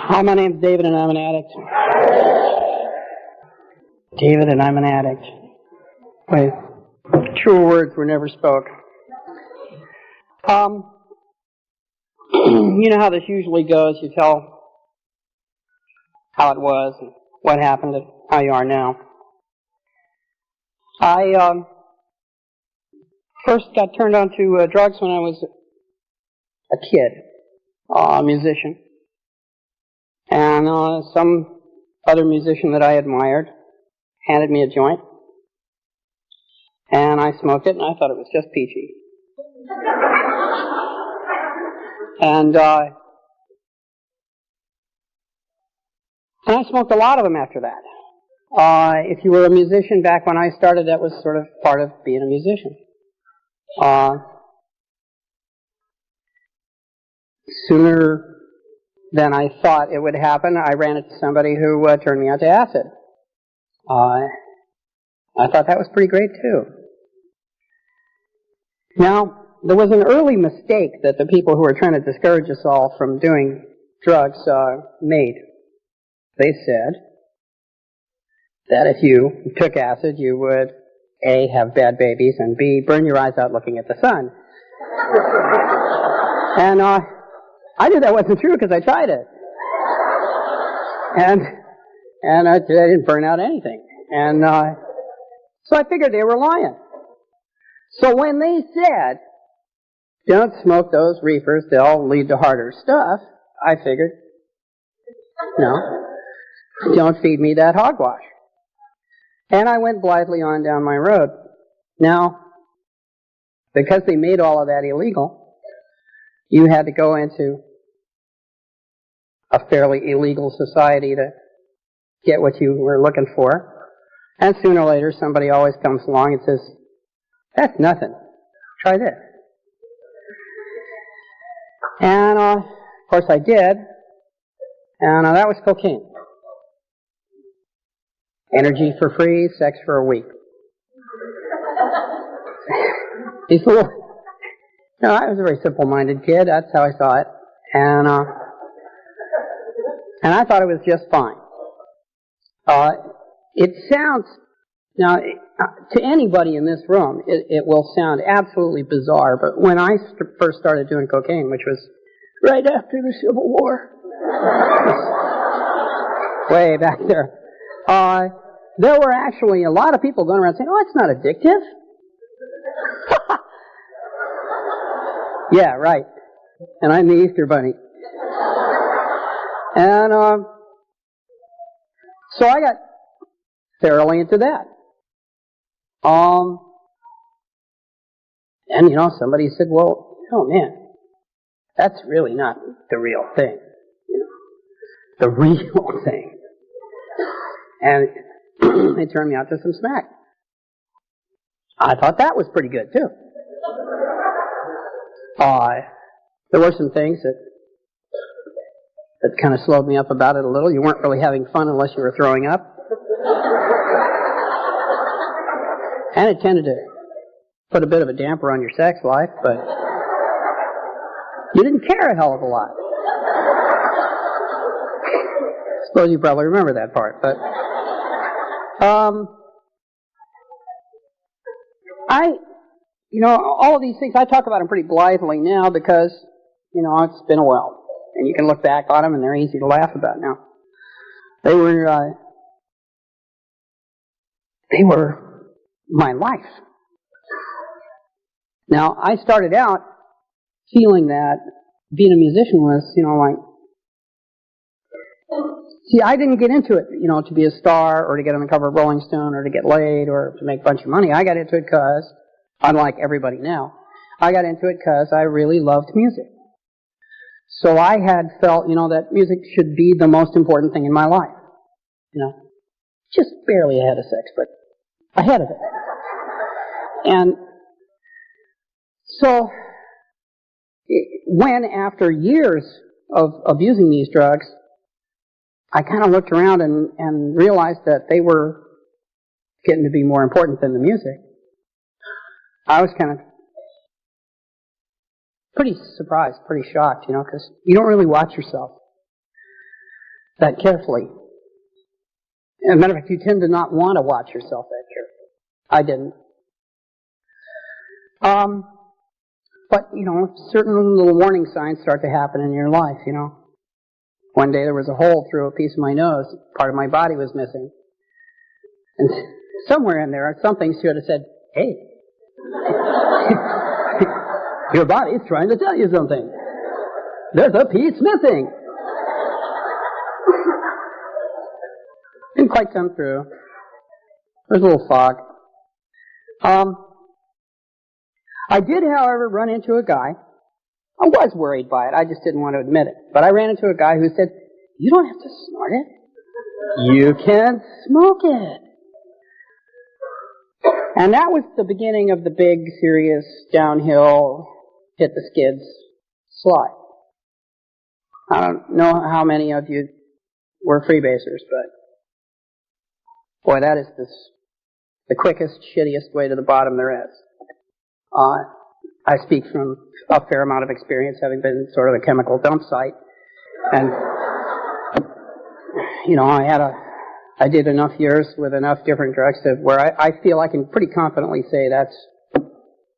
Hi, my name's David and I'm an addict. David and I'm an addict. Wait, truer words were never spoke. You know how this usually goes. You tell how it was, and what happened, and how you are now. I first got turned on to drugs when I was a kid, a musician. And some other musician that I admired handed me a joint. And I smoked it, and I thought it was just peachy. And I smoked a lot of them after that. If you were a musician back when I started, that was sort of part of being a musician. Sooner than I thought it would happen, I ran into somebody who turned me on to acid. I thought that was pretty great too. Now, there was an early mistake that the people who were trying to discourage us all from doing drugs made. They said that if you took acid, you would A, have bad babies, and B, burn your eyes out looking at the sun. And I knew that wasn't true because I tried it. And I didn't burn out anything. And so I figured they were lying. So when they said, don't smoke those reefers, they'll lead to harder stuff, I figured, no, don't feed me that hogwash. And I went blithely on down my road. Now, because they made all of that illegal, you had to go into a fairly illegal society to get what you were looking for. And sooner or later, somebody always comes along and says, that's nothing. Try this. And, of course, I did. And that was cocaine. Energy for free, sex for a week. These little... No, I was a very simple-minded kid. That's how I saw it. And I thought it was just fine. It sounds... Now, to anybody in this room, it will sound absolutely bizarre, but when I first started doing cocaine, which was right after the Civil War, way back there, there were actually a lot of people going around saying, oh, it's not addictive. Yeah, right. And I'm the Easter Bunny. And so I got thoroughly into that. And, you know, somebody said, well, oh, man, that's really not the real thing. You know, the real thing. And they turned me out to some smack. I thought that was pretty good, too. There were some things that kind of slowed me up about it a little. You weren't really having fun unless you were throwing up. And it tended to put a bit of a damper on your sex life, but you didn't care a hell of a lot. Suppose you probably remember that part, but you know, all of these things, I talk about them pretty blithely now because, you know, it's been a while. And you can look back on them and they're easy to laugh about now. They were my life. Now, I started out feeling that being a musician was, you know, like, see, I didn't get into it, you know, to be a star or to get on the cover of Rolling Stone or to get laid or to make a bunch of money. I got into it because, unlike everybody now, I got into it because I really loved music. So I had felt, you know, that music should be the most important thing in my life. You know, just barely ahead of sex, but ahead of it. And so, when after years of abusing these drugs, I kind of looked around and realized that they were getting to be more important than the music, I was kind of pretty surprised, pretty shocked, you know, because you don't really watch yourself. that carefully. As a matter of fact, you tend to not want to watch yourself that carefully. I didn't. But, certain little warning signs start to happen in your life, One day there was a hole through a piece of my nose. Part of my body was missing. And somewhere in there, something should have said, hey, your body's trying to tell you something. There's a piece missing. Didn't quite come through. There's a little fog. I did, however, run into a guy. I was worried by it. I just didn't want to admit it. But I ran into a guy who said, you don't have to snort it. You can smoke it. And that was the beginning of the big, serious, downhill, hit the skids slide. I don't know how many of you were freebasers, but boy, that is the quickest, shittiest way to the bottom there is. I speak from a fair amount of experience, having been sort of a chemical dump site. And, I did enough years with enough different drugs to where I feel I can pretty confidently say that's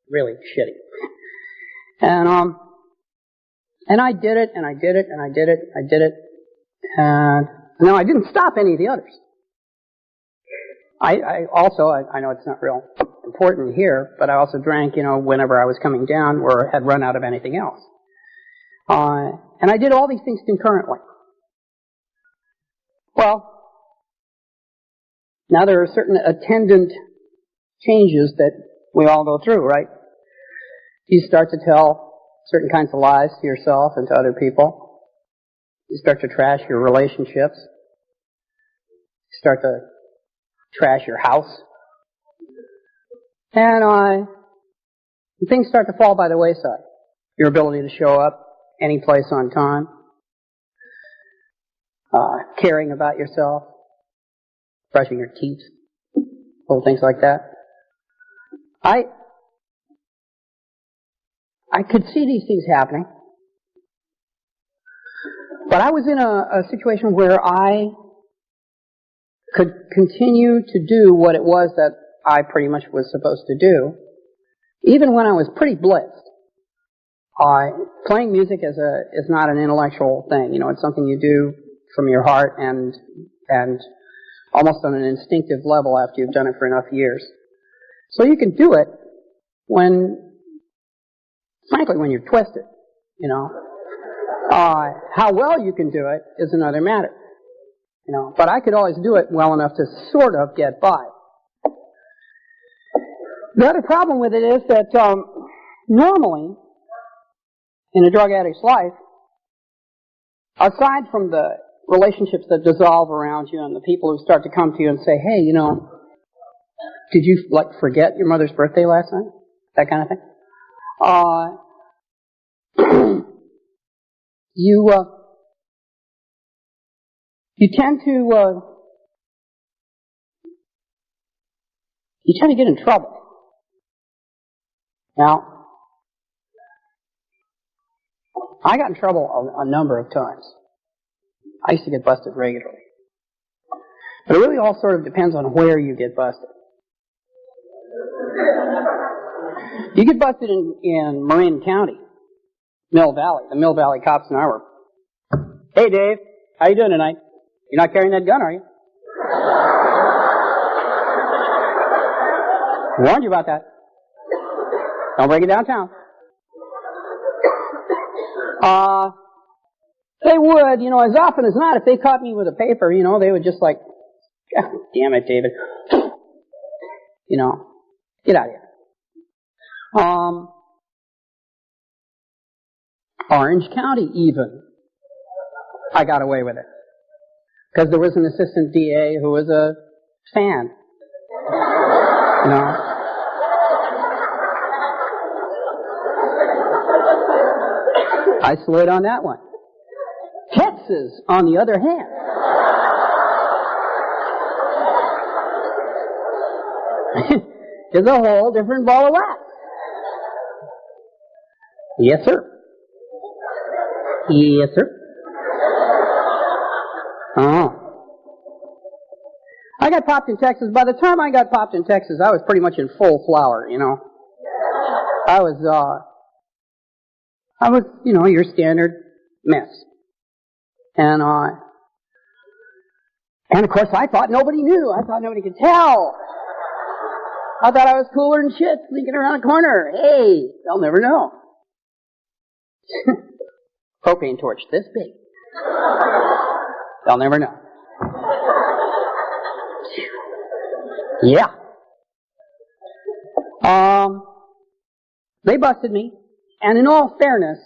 really shitty. And I did it, and I did it, and I did it, I did it. And no, I didn't stop any of the others. I also, I know it's not real important here, but I also drank, whenever I was coming down or had run out of anything else. And I did all these things concurrently. Well, now there are certain attendant changes that we all go through, right? You start to tell certain kinds of lies to yourself and to other people. You start to trash your relationships. You start to trash your house. And things start to fall by the wayside. Your ability to show up any place on time. Caring about yourself. Brushing your teeth. Little things like that. I could see these things happening. But I was in a situation where I could continue to do what it was that I pretty much was supposed to do, even when I was pretty blitzed. Playing music is not an intellectual thing. It's something you do from your heart and almost on an instinctive level after you've done it for enough years. So you can do it frankly, when you're twisted, How well you can do it is another matter, But I could always do it well enough to sort of get by. The other problem with it is that normally, in a drug addict's life, aside from the relationships that dissolve around you and the people who start to come to you and say, hey, did you forget your mother's birthday last night? That kind of thing. You tend to get in trouble. Now, I got in trouble a number of times. I used to get busted regularly. But it really all sort of depends on where you get busted. You get busted in Marin County, Mill Valley. The Mill Valley cops and I were, hey Dave, how you doing tonight? You're not carrying that gun, are you? Warned you about that. Don't bring it downtown. They would, as often as not, if they caught me with a paper, they would just God damn it, David. Get out of here. Orange County even, I got away with it. Because there was an assistant DA who was a fan. I slid on that one. Texas, on the other hand. Is a whole different ball of wax. Yes, sir. Yes, sir. Oh. I got popped in Texas. By the time I got popped in Texas, I was pretty much in full flower, you know. I was, you know, your standard mess. And of course I thought nobody knew. I thought nobody could tell. I thought I was cooler than shit, sneaking around a corner. Hey, they'll never know. Propane torch this big. They'll never know. Yeah. They busted me, and in all fairness,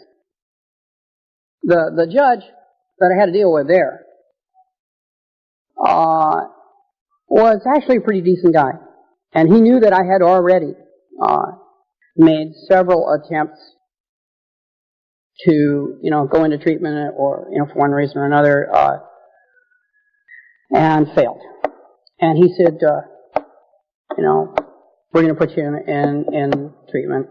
the judge that I had to deal with there was actually a pretty decent guy, and he knew that I had already made several attempts to, you know, go into treatment or, you know, for one reason or another, and failed. And he said, you know, we're going to put you in treatment.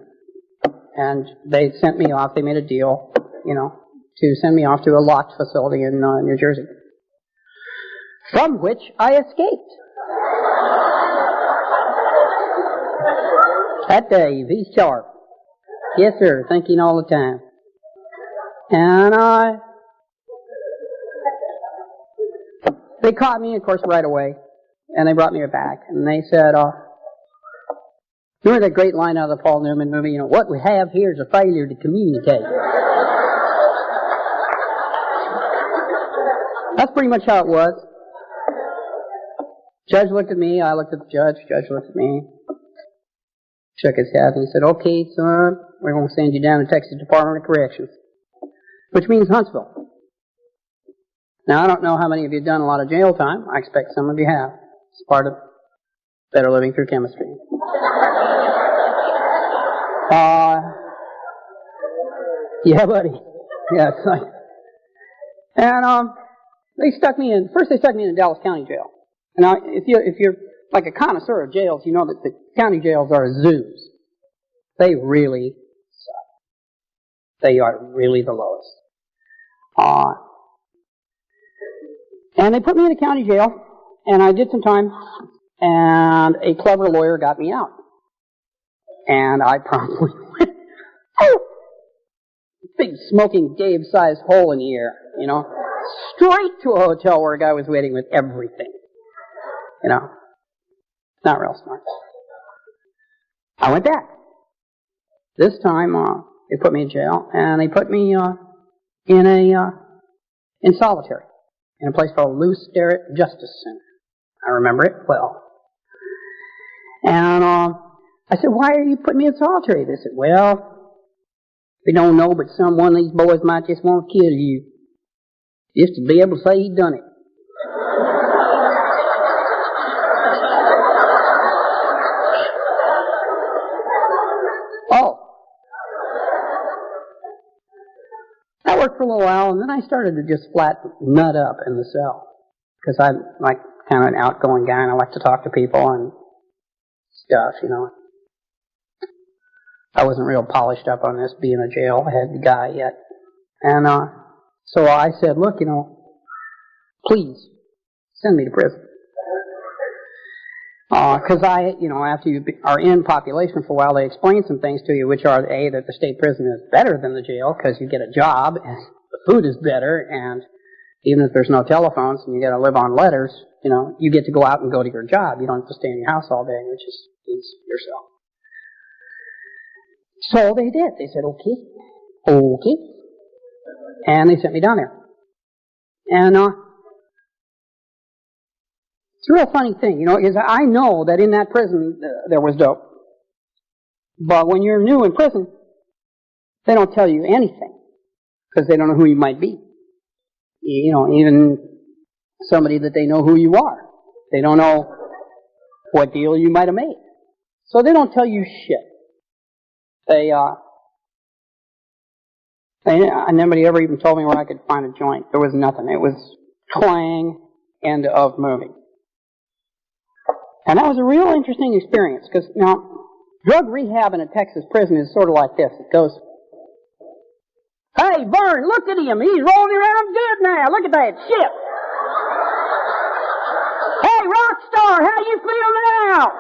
And they sent me off. They made a deal, you know, to send me off to a locked facility in New Jersey, from which I escaped. That Dave, he's sharp. Yes, sir, thinking all the time. And they caught me, of course, right away, and they brought me back, and they said, remember that great line out of the Paul Newman movie, you know, what we have here is a failure to communicate. That's pretty much how it was. Judge looked at me, I looked at the judge looked at me, shook his head, and he said, okay, son, we're going to send you down to Texas Department of Corrections, which means Huntsville. Now, I don't know how many of you have done a lot of jail time. I expect some of you have. It's part of better living through chemistry. Yeah, buddy. Yeah, it's like, and they stuck me in. First, they stuck me in Dallas County Jail. And now, if you're like a connoisseur of jails, you know that the county jails are zoos. They really suck. They are really the lowest. And they put me in a county jail, and I did some time, and a clever lawyer got me out. And I promptly went, big smoking Dave-sized hole in the air, you know, straight to a hotel where a guy was waiting with everything. You know, not real smart. I went back. This time, they put me in jail, and they put me in solitary, in a place called Lou Sterrett Justice Center. I remember it well. And I said, why are you putting me in solitary? They said, well, we don't know, but one of these boys might just want to kill you, just to be able to say he done it. Oh. That worked for a little while, and then I started to just flat nut up in the cell. Because I'm like kind of an outgoing guy, and I like to talk to people and stuff, you know. I wasn't real polished up on this, being a jailhead guy yet. And so I said, look, you know, please send me to prison. Because after you are in population for a while, they explain some things to you, which are, A, that the state prison is better than the jail because you get a job, and the food is better, and even if there's no telephones and you got to live on letters, you know, you get to go out and go to your job. You don't have to stay in your house all day, which is yourself. So they did. They said, okay. And they sent me down there. And it's a real funny thing, you know, is I know that in that prison there was dope. But when you're new in prison, they don't tell you anything because they don't know who you might be. You know, even somebody that they know who you are. They don't know what deal you might have made. So they don't tell you shit. Nobody ever even told me where I could find a joint. There was nothing. It was clang, end of movie. And that was a real interesting experience, because now, drug rehab in a Texas prison is sort of like this. It goes, hey, Vern, look at him. He's rolling around good now. Look at that shit. star. How you feel now?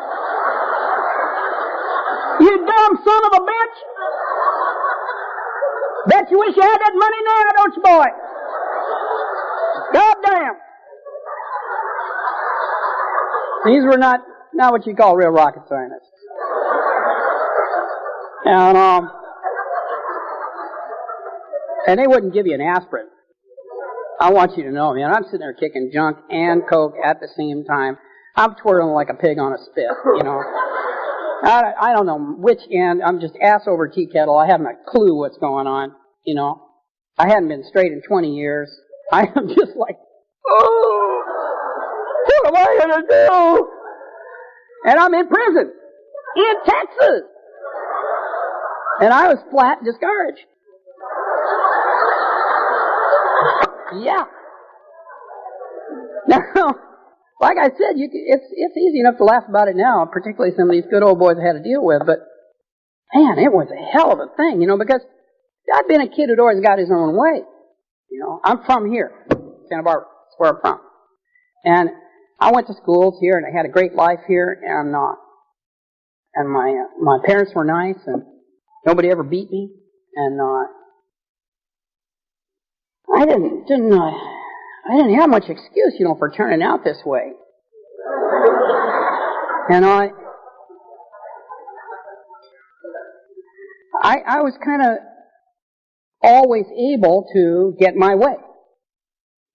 You dumb son of a bitch. Bet you wish you had that money now, don't you, boy? God damn. These were not what you call real rocket scientists. And they wouldn't give you an aspirin. I want you to know, man, I'm sitting there kicking junk and coke at the same time. I'm twirling like a pig on a spit, you know. I don't know which end. I'm just ass over tea kettle. I haven't a clue what's going on, you know. I hadn't been straight in 20 years. I am just like, oh, what am I going to do? And I'm in prison in Texas. And I was flat discouraged. Yeah. Now, like I said, it's easy enough to laugh about it now, particularly some of these good old boys I had to deal with, but man, it was a hell of a thing, you know, because I've been a kid who'd always got his own way. You know, I'm from here, Santa Barbara, that's where I'm from. And I went to schools here, and I had a great life here, and my parents were nice, and nobody ever beat me, and I didn't have much excuse, you know, for turning out this way. And I was kind of always able to get my way.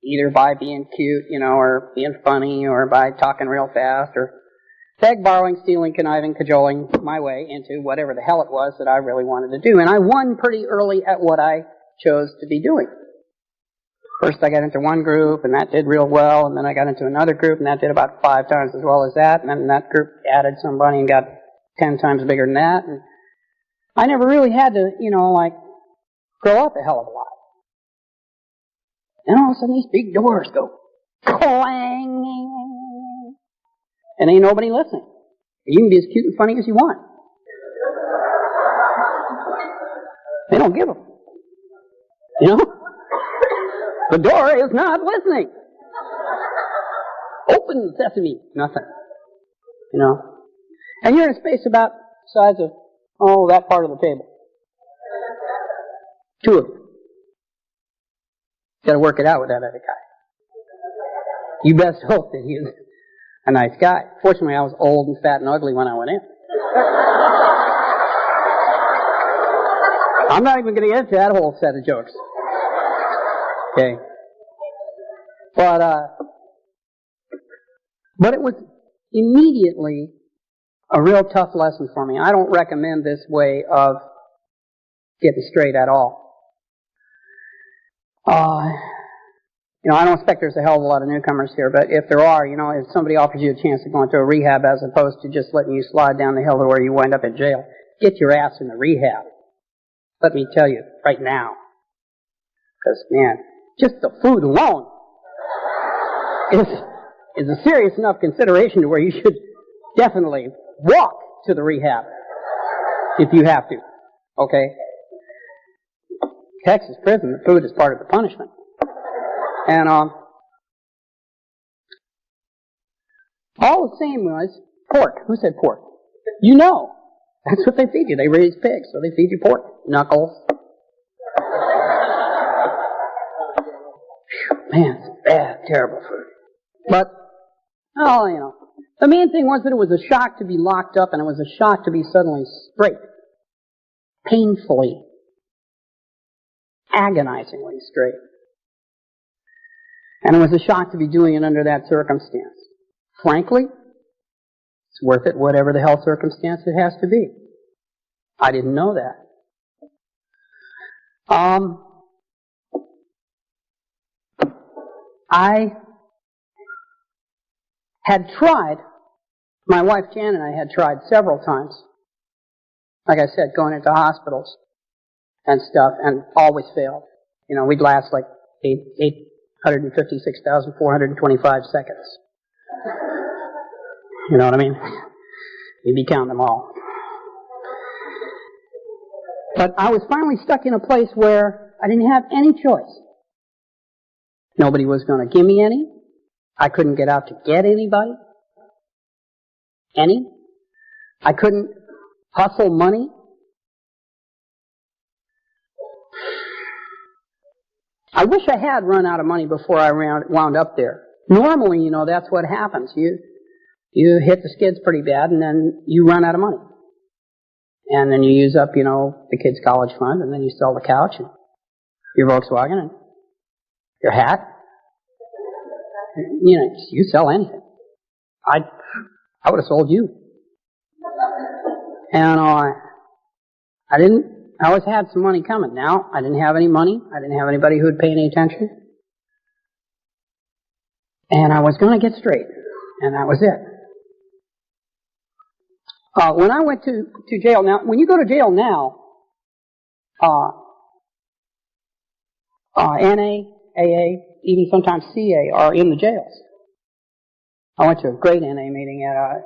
Either by being cute, you know, or being funny, or by talking real fast, or beg, borrowing, stealing, conniving, cajoling my way into whatever the hell it was that I really wanted to do. And I won pretty early at what I chose to be doing. First I got into one group, and that did real well, and then I got into another group, and that did about 5 times as well as that, and then that group added somebody and got 10 times bigger than that, and I never really had to, you know, like, grow up a hell of a lot. And all of a sudden these big doors go clang, and ain't nobody listening. You can be as cute and funny as you want. They don't give them. You know? The door is not listening. Open sesame. Nothing. You know? And you're in a space about the size of, that part of the table. 2 of them. Got to work it out with that other guy. You best hope that he's a nice guy. Fortunately, I was old and fat and ugly when I went in. I'm not even going to get into that whole set of jokes. Okay. But it was immediately a real tough lesson for me. I don't recommend this way of getting straight at all. You know, I don't expect there's a hell of a lot of newcomers here, but if there are, you know, if somebody offers you a chance to go into a rehab as opposed to just letting you slide down the hill to where you wind up in jail, get your ass in the rehab. Let me tell you right now. Because, man, just the food alone is a serious enough consideration to where you should definitely walk to the rehab if you have to. Okay? Texas prison, the food is part of the punishment. And all the same was pork. Who said pork? You know. That's what they feed you. They raise pigs, so they feed you pork. Knuckles. Man, it's bad, terrible food. But, you know, the main thing was that it was a shock to be locked up, and it was a shock to be suddenly straight. Painfully, agonizingly straight. And it was a shock to be doing it under that circumstance. Frankly, it's worth it, whatever the hell circumstance it has to be. I didn't know that. I had tried, my wife Jan and I had tried several times, like I said, going into hospitals and stuff, and always failed. You know, we'd last like 856,425 seconds. You know what I mean? You'd be counting them all. But I was finally stuck in a place where I didn't have any choice. Nobody was going to give me any. I couldn't get out to get anybody. any. I couldn't hustle money. I wish I had run out of money before I wound up there. Normally, you know, that's what happens. You hit the skids pretty bad, and then you run out of money. And then you use up, you know, the kids' college fund, and then you sell the couch, and your Volkswagen, and your hat. You know, you sell anything. I would have sold you. And I always had some money coming. Now, I didn't have any money. I didn't have anybody who would pay any attention. And I was going to get straight. And that was it. When I went to jail, now, when you go to jail now, NA, AA, even sometimes CA are in the jails. I went to a great NA meeting at a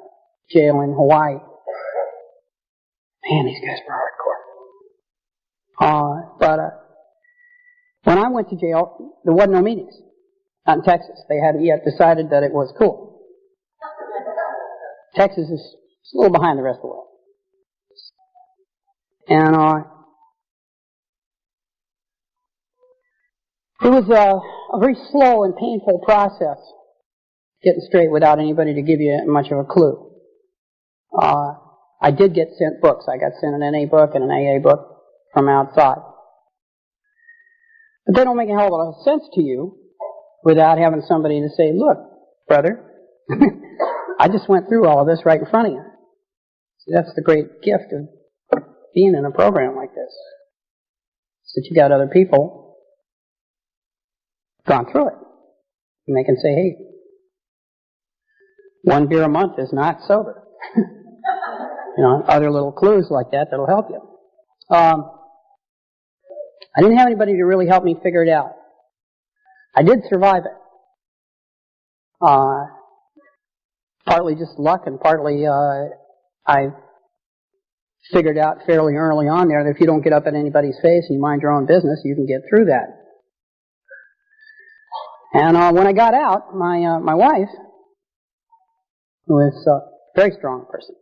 jail in Hawaii. Man, these guys were hardcore. But when I went to jail, there wasn't no meetings. Not in Texas. They hadn't yet decided that it was cool. Texas is a little behind the rest of the world. And it was a very slow and painful process getting straight without anybody to give you much of a clue. I did get sent books. I got sent an NA book and an AA book from outside. But they don't make a hell of a lot of sense to you without having somebody to say, look, brother, I just went through all of this right in front of you. See, that's the great gift of being in a program like this. So that you got other people gone through it. And they can say, hey, 1 beer a month is not sober. You know, other little clues like that that'll help you. I didn't have anybody to really help me figure it out. I did survive it. Partly just luck, and partly I figured out fairly early on there that if you don't get up in anybody's face and you mind your own business, you can get through that. And when I got out, my wife, who is a very strong person,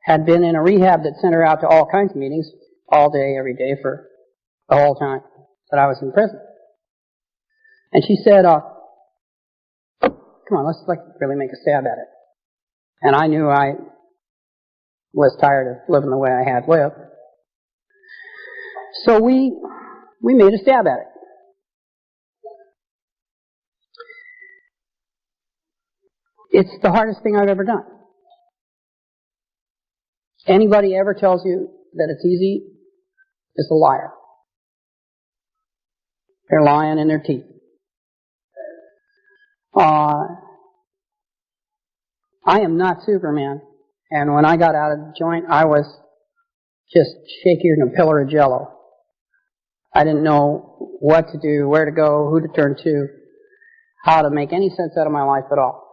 had been in a rehab that sent her out to all kinds of meetings, all day, every day, for the whole time that I was in prison. And she said, come on, let's really make a stab at it. And I knew I was tired of living the way I had lived. So we made a stab at it. It's the hardest thing I've ever done. Anybody ever tells you that it's easy is a liar. They're lying in their teeth. I am not Superman. And when I got out of the joint, I was just shakier than a pillar of jello. I didn't know what to do, where to go, who to turn to, how to make any sense out of my life at all.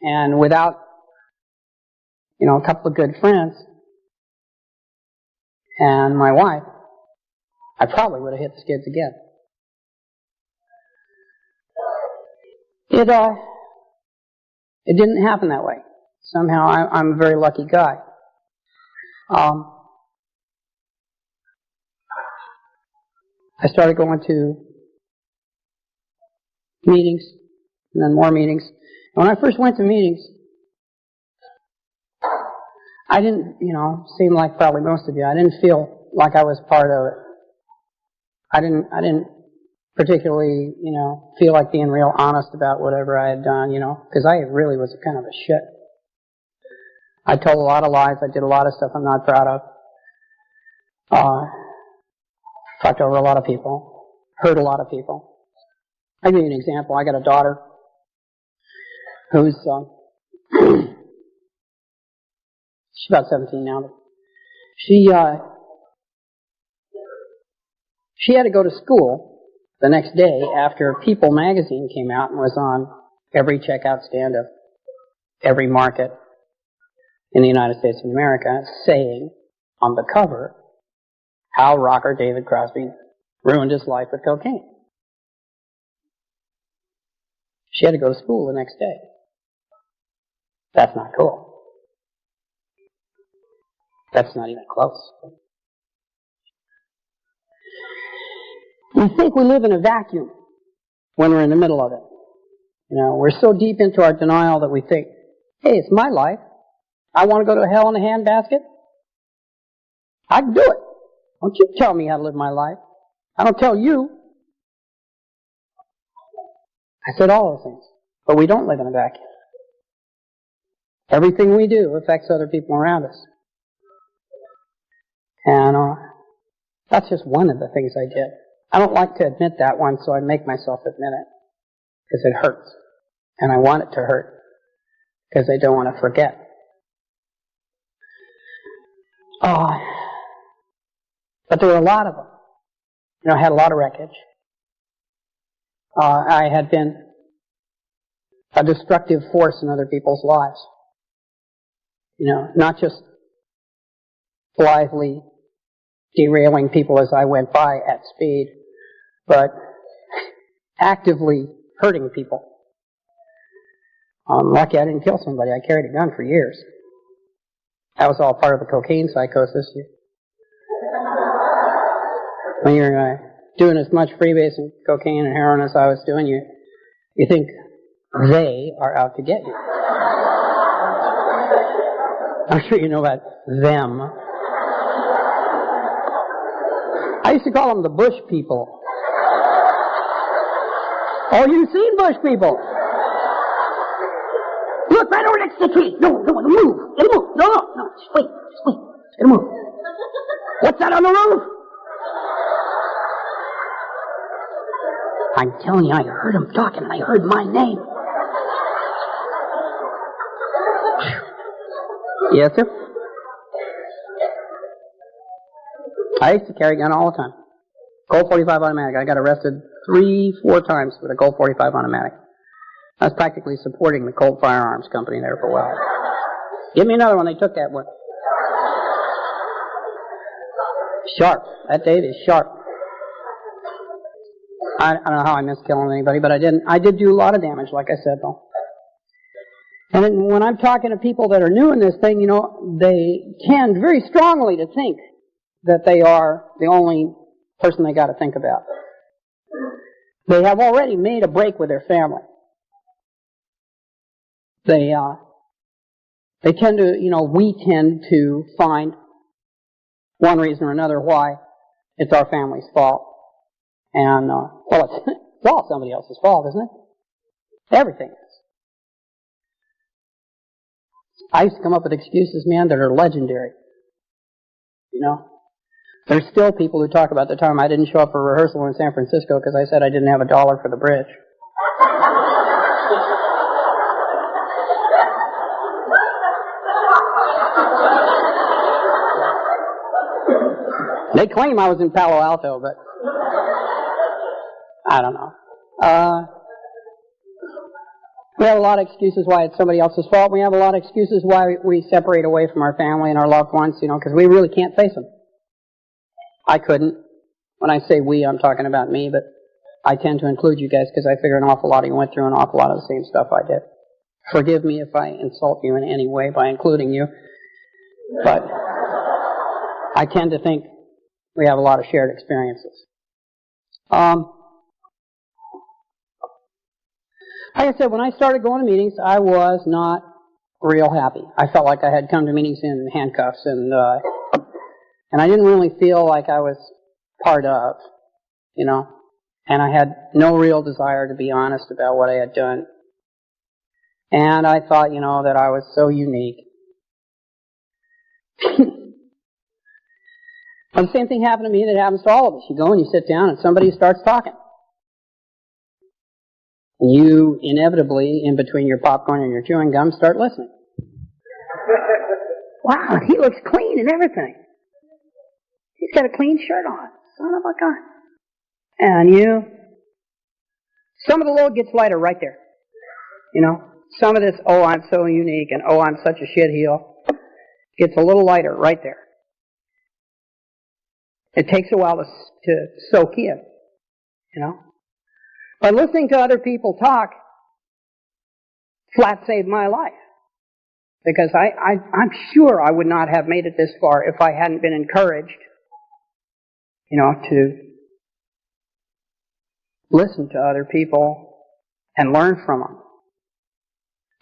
And without, you know, a couple of good friends and my wife, I probably would have hit the skids again. It didn't happen that way. Somehow I'm a very lucky guy. I started going to meetings, and then more meetings. When I first went to meetings, I didn't, you know, seem like probably most of you, I didn't feel like I was part of it. I didn't particularly, you know, feel like being real honest about whatever I had done, you know, because I really was kind of a shit. I told a lot of lies. I did a lot of stuff I'm not proud of. Fucked over a lot of people. Hurt a lot of people. I'll give you an example. I got a daughter who's, she's about 17 now, but she had to go to school the next day after People magazine came out and was on every checkout stand of every market in the United States of America, saying on the cover how rocker David Crosby ruined his life with cocaine. She had to go to school the next day. That's not cool. That's not even close. We think we live in a vacuum when we're in the middle of it. We're so deep into our denial that we think, hey, it's my life. I want to go to hell in a handbasket. I can do it. Don't you tell me how to live my life. I don't tell you. I said all those things. But we don't live in a vacuum. Everything we do affects other people around us. And that's just one of the things I did. I don't like to admit that one, so I make myself admit it. Because it hurts. And I want it to hurt. Because I don't want to forget. But there were a lot of them. I had a lot of wreckage. I had been a destructive force in other people's lives. Not just blithely derailing people as I went by at speed, but actively hurting people. I'm lucky I didn't kill somebody. I carried a gun for years. That was all part of the cocaine psychosis. When you're doing as much freebase cocaine and heroin as I was doing, you think they are out to get you. I'm sure you know about them. I used to call them the bush people. Oh, you've seen bush people. Look, right over next to the tree. No, move. It'll move. No. Just wait. It'll move. What's that on the roof? I'm telling you, I heard him talking, and I heard my name. Yes, sir? I used to carry a gun all the time. Colt 45 automatic. I got arrested 3-4 times with a Colt 45 automatic. I was practically supporting the Colt Firearms Company there for a while. Give me another one. They took that one. Sharp. That Dave is sharp. I don't know how I missed killing anybody, but I didn't. I did do a lot of damage, like I said, though. And then when I'm talking to people that are new in this thing, they tend very strongly to think that they are the only person they got to think about. They have already made a break with their family. They tend to, we tend to find one reason or another why it's our family's fault. And, it's all somebody else's fault, isn't it? Everything is. I used to come up with excuses, man, that are legendary. There's still people who talk about the time I didn't show up for rehearsal in San Francisco because I said I didn't have $1 for the bridge. They claim I was in Palo Alto, but I don't know. We have a lot of excuses why it's somebody else's fault. We have a lot of excuses why we separate away from our family and our loved ones, because we really can't face them. I couldn't. When I say we, I'm talking about me, but I tend to include you guys because I figure an awful lot of you went through an awful lot of the same stuff I did. Forgive me if I insult you in any way by including you, but I tend to think we have a lot of shared experiences. Like I said, when I started going to meetings, I was not real happy. I felt like I had come to meetings in handcuffs, and I didn't really feel like I was part of, and I had no real desire to be honest about what I had done. And I thought, that I was so unique. Well, the same thing happened to me that happens to all of us. You go and you sit down and somebody starts talking. And you inevitably, in between your popcorn and your chewing gum, start listening. Wow, he looks clean and everything. He's got a clean shirt on. Son of a gun. And some of the load gets lighter right there. Some of this, oh, I'm so unique, and oh, I'm such a shitheel, gets a little lighter right there. It takes a while to soak in, But listening to other people talk flat saved my life. Because I'm sure I would not have made it this far if I hadn't been encouraged, to listen to other people and learn from them.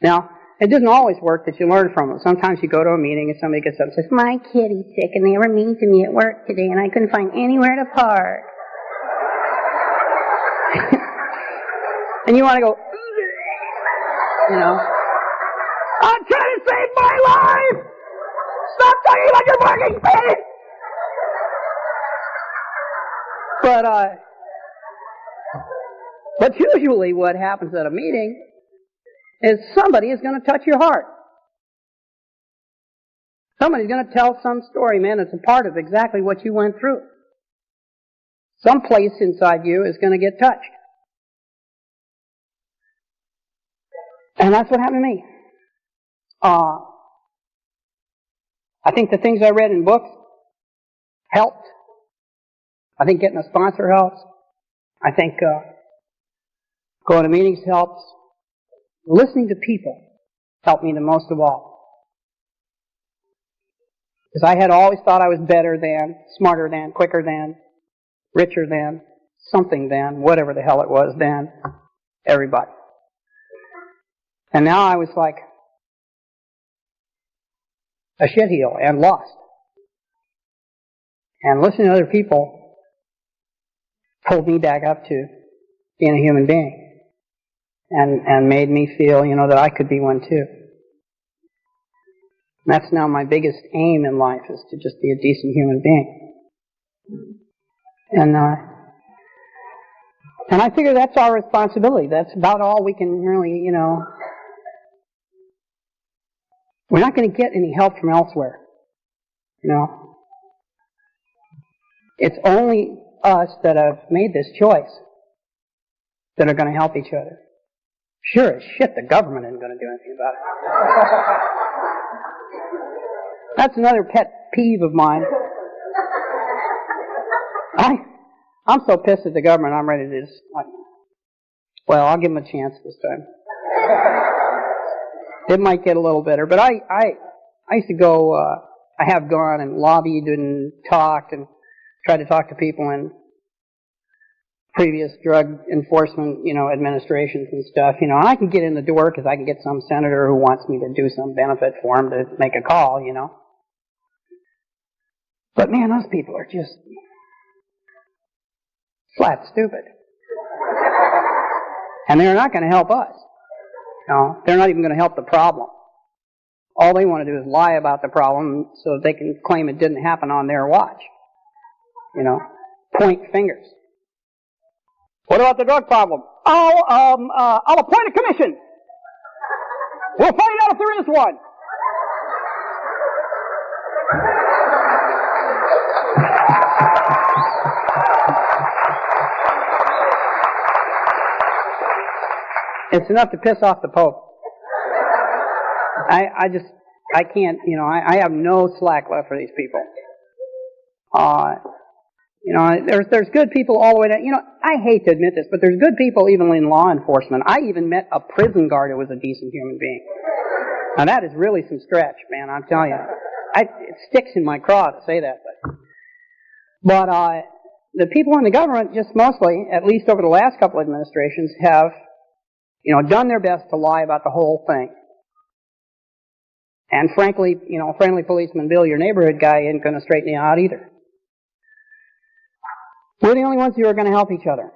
Now, it doesn't always work that you learn from them. Sometimes you go to a meeting and somebody gets up and says, "My kitty's sick and they were mean to me at work today and I couldn't find anywhere to park." And you want to go, "I'm trying to save my life! Stop talking like you're working, baby!" But usually what happens at a meeting is somebody is going to touch your heart. Somebody's going to tell some story, man, that's a part of exactly what you went through. Some place inside you is going to get touched. And that's what happened to me. I think the things I read in books helped. I think getting a sponsor helps. I think going to meetings helps. Listening to people helped me the most of all. Because I had always thought I was better than, smarter than, quicker than, richer than, something than, whatever the hell it was than, everybody. And now I was like a shitheel and lost. And listening to other people pulled me back up to being a human being. And made me feel, that I could be one too. And that's now my biggest aim in life, is to just be a decent human being. And I figure that's our responsibility. That's about all we can really, We're not going to get any help from elsewhere. It's only us that have made this choice that are going to help each other. Sure as shit, the government isn't going to do anything about it. That's another pet peeve of mine. I'm so pissed at the government, I'm ready to just, I'll give them a chance this time. It might get a little better, but I used to go, I have gone and lobbied and talked and tried to talk to people in previous drug enforcement, administrations and stuff, and I can get in the door because I can get some senator who wants me to do some benefit for him to make a call, But man, those people are just flat stupid. And they're not going to help us. They're not even going to help the problem. All they want to do is lie about the problem so that they can claim it didn't happen on their watch. Point fingers. What about the drug problem? I'll appoint a commission. We'll find out if there is one. It's enough to piss off the Pope. I can't, I have no slack left for these people. There's good people all the way down. I hate to admit this, but there's good people even in law enforcement. I even met a prison guard who was a decent human being. Now that is really some stretch, man, I'm telling you. It sticks in my craw to say that. But the people in the government, just mostly, at least over the last couple of administrations, have, done their best to lie about the whole thing. And frankly, friendly policeman Bill, your neighborhood guy, ain't going to straighten you out either. We're the only ones who are going to help each other.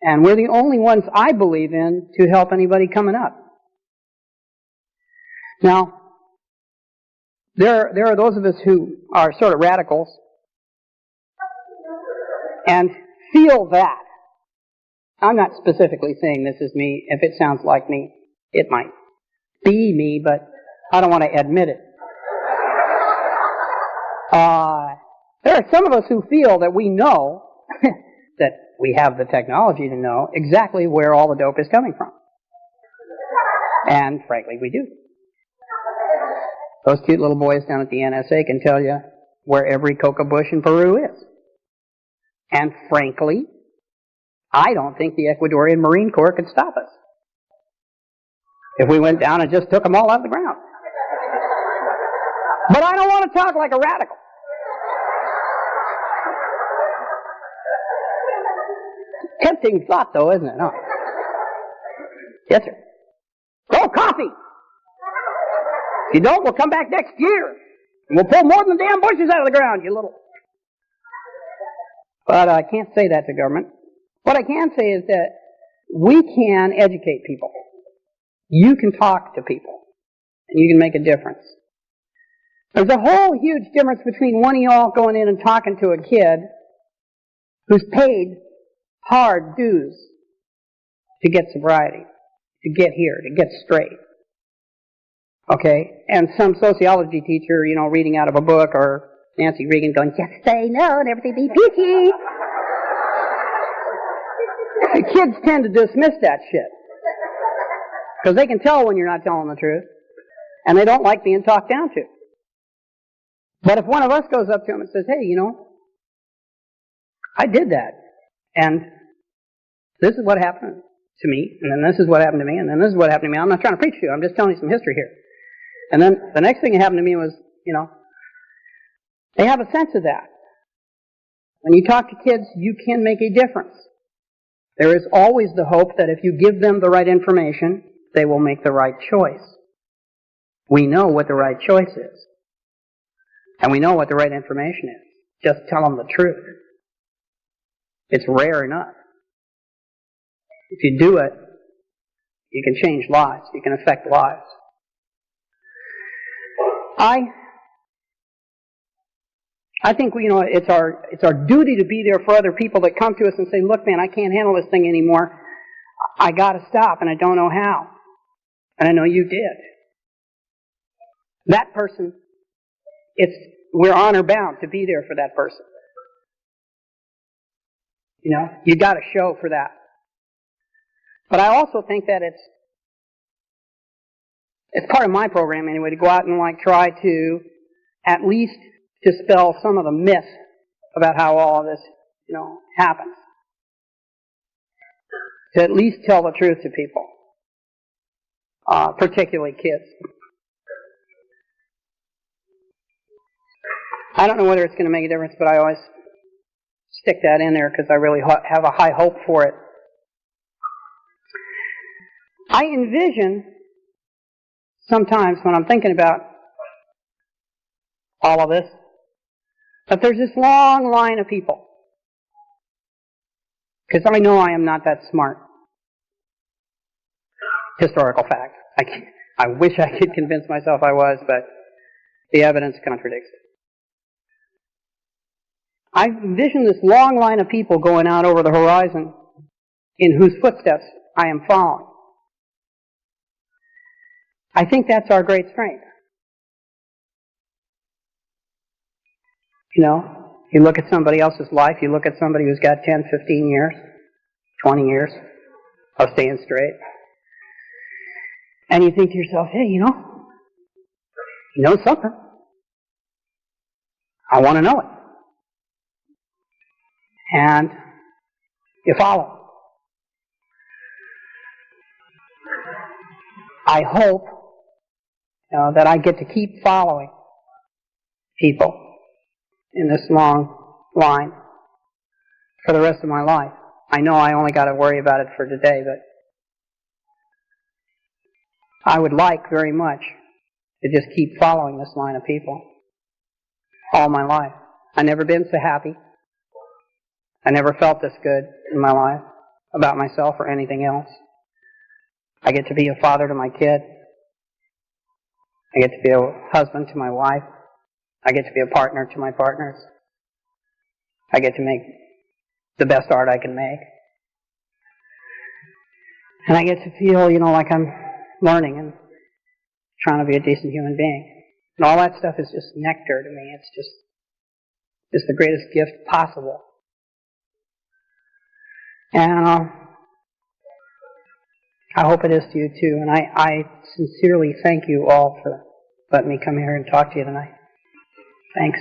And we're the only ones, I believe, in to help anybody coming up. Now, there are those of us who are sort of radicals and feel that. I'm not specifically saying this is me. If it sounds like me, it might be me, but I don't want to admit it. There are some of us who feel that we know, that we have the technology to know exactly where all the dope is coming from. And frankly, we do. Those cute little boys down at the NSA can tell you where every coca bush in Peru is. And frankly, I don't think the Ecuadorian Marine Corps could stop us if we went down and just took them all out of the ground. But I don't want to talk like a radical. Tempting thought, though, isn't it? Huh? Yes, sir. Oh, coffee! If you don't, we'll come back next year. And we'll pull more than the damn bushes out of the ground, you little... But I can't say that to government. What I can say is that we can educate people. You can talk to people. And you can make a difference. There's a whole huge difference between one of y'all going in and talking to a kid who's paid hard dues to get sobriety, to get here, to get straight. Okay? And some sociology teacher, reading out of a book, or Nancy Reagan going, just say no and everything be peachy. The kids tend to dismiss that shit. Because they can tell when you're not telling the truth. And they don't like being talked down to. But if one of us goes up to them and says, hey, I did that. And this is what happened to me. And then this is what happened to me. And then this is what happened to me. I'm not trying to preach to you. I'm just telling you some history here. And then the next thing that happened to me was, they have a sense of that. When you talk to kids, you can make a difference. There is always the hope that if you give them the right information, they will make the right choice. We know what the right choice is. And we know what the right information is. Just tell them the truth. It's rare enough. If you do it, you can change lives. You can affect lives. I think it's our duty to be there for other people that come to us and say, look, man, I can't handle this thing anymore. I got to stop, and I don't know how. And I know you did. That person, we're honor bound to be there for that person. You got to show for that. But I also think that it's part of my program anyway to go out and try to at least dispel some of the myths about how all of this, happens. To at least tell the truth to people, particularly kids. I don't know whether it's going to make a difference, but I always stick that in there because I really have a high hope for it. I envision sometimes when I'm thinking about all of this, that there's this long line of people. Because I know I am not that smart. Historical fact. I wish I could convince myself I was, but the evidence contradicts it. I envision this long line of people going out over the horizon in whose footsteps I am following. I think that's our great strength. You look at somebody else's life, you look at somebody who's got 10, 15 years, 20 years of staying straight, and you think to yourself, hey, you know something. I want to know it. And you follow. I hope that I get to keep following people in this long line for the rest of my life. I know I only got to worry about it for today, but I would like very much to just keep following this line of people all my life. I've never been so happy. I never felt this good in my life about myself or anything else. I get to be a father to my kid. I get to be a husband to my wife. I get to be a partner to my partners. I get to make the best art I can make. And I get to feel, like I'm learning and trying to be a decent human being. And all that stuff is just nectar to me. It's just the greatest gift possible. And I hope it is to you too. And I sincerely thank you all for letting me come here and talk to you tonight. Thanks.